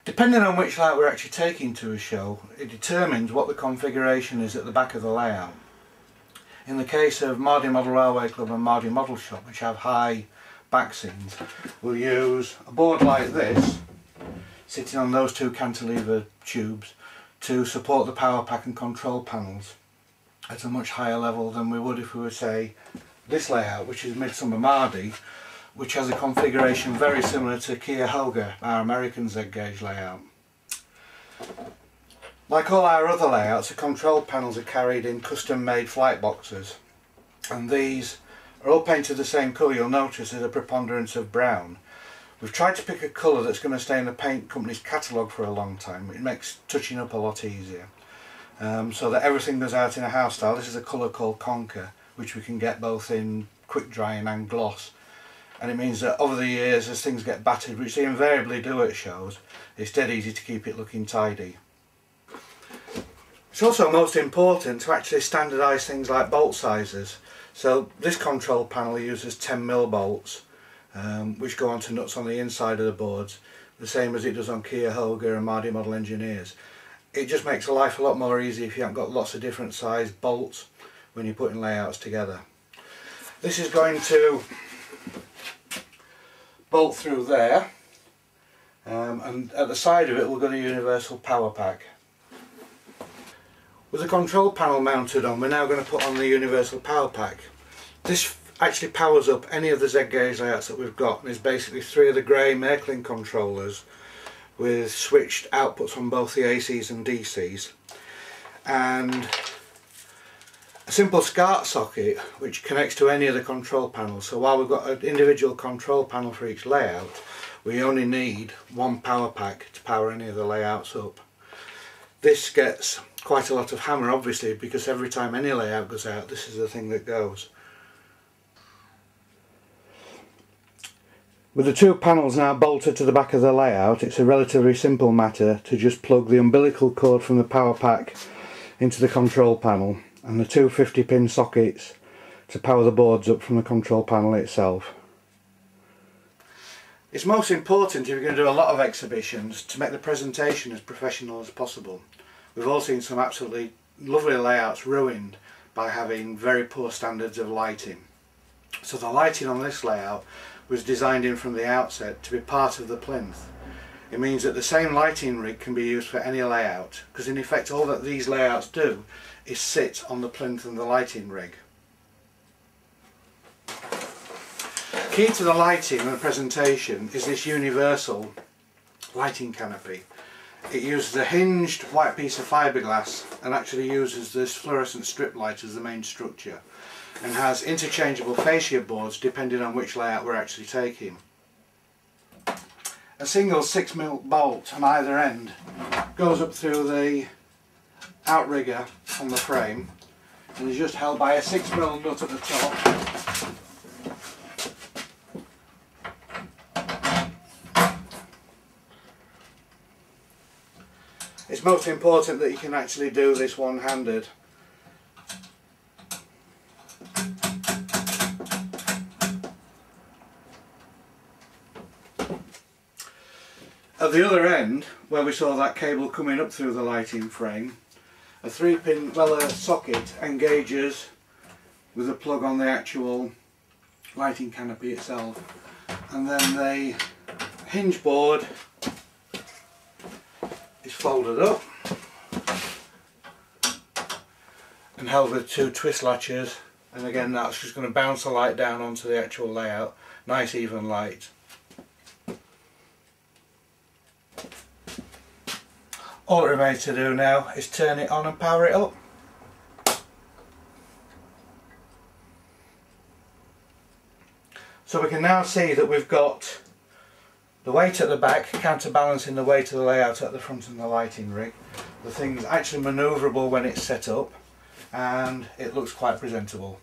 Depending on which layout we're actually taking to a show, it determines what the configuration is at the back of the layout. In the case of Mardy Model Railway Club and Mardy Model Shop, which have high back scenes, we'll use a board like this, sitting on those two cantilever tubes, to support the power pack and control panels at a much higher level than we would if we were, say, this layout, which is Midsummer Mardy, which has a configuration very similar to Cuyahoga, our American Z-gauge layout. Like all our other layouts, the control panels are carried in custom made flight boxes, and these are all painted the same colour. You'll notice there's a preponderance of brown. We've tried to pick a colour that's going to stay in the paint company's catalogue for a long time. It makes touching up a lot easier, so that everything goes out in a house style. This is a colour called Conquer, which we can get both in quick drying and gloss. And it means that over the years, as things get battered, which they invariably do at shows, it's dead easy to keep it looking tidy. It's also most important to actually standardise things like bolt sizes. So this control panel uses 10mm bolts, which go onto nuts on the inside of the boards, the same as it does on Cuyahoga and Mardy Model Engineers. It just makes life a lot more easy if you haven't got lots of different sized bolts when you're putting layouts together. This is going to bolt through there, and at the side of it we've got a universal power pack. With the control panel mounted on, we're now going to put on the universal power pack. This actually powers up any of the Z-gauge layouts that we've got, and is basically 3 of the grey Märklin controllers with switched outputs on both the ACs and DCs, and a simple SCART socket which connects to any of the control panels. So while we've got an individual control panel for each layout, we only need one power pack to power any of the layouts up. This gets quite a lot of hammer, obviously, because every time any layout goes out, this is the thing that goes. With the 2 panels now bolted to the back of the layout, it's a relatively simple matter to just plug the umbilical cord from the power pack into the control panel, and the 2 50-pin sockets to power the boards up from the control panel itself. It's most important, if you're going to do a lot of exhibitions, to make the presentation as professional as possible. We've all seen some absolutely lovely layouts ruined by having very poor standards of lighting. So the lighting on this layout was designed in from the outset to be part of the plinth. It means that the same lighting rig can be used for any layout, because in effect all that these layouts do is sit on the plinth and the lighting rig. Key to the lighting and the presentation is this universal lighting canopy. It uses a hinged white piece of fiberglass and actually uses this fluorescent strip light as the main structure, and has interchangeable fascia boards depending on which layout we're actually taking. A single 6mm bolt on either end goes up through the outrigger on the frame and is just held by a 6mm nut at the top. It's most important that you can actually do this one-handed. At the other end, where we saw that cable coming up through the lighting frame, a 3-pin Weller socket engages with a plug on the actual lighting canopy itself, and then the hinge board is folded up and held with 2 twist latches, and again that's just going to bounce the light down onto the actual layout. Nice even light. All it remains to do now is turn it on and power it up. So we can now see that we've got the weight at the back counterbalancing the weight of the layout at the front and the lighting rig. The thing's actually manoeuvrable when it's set up, and it looks quite presentable.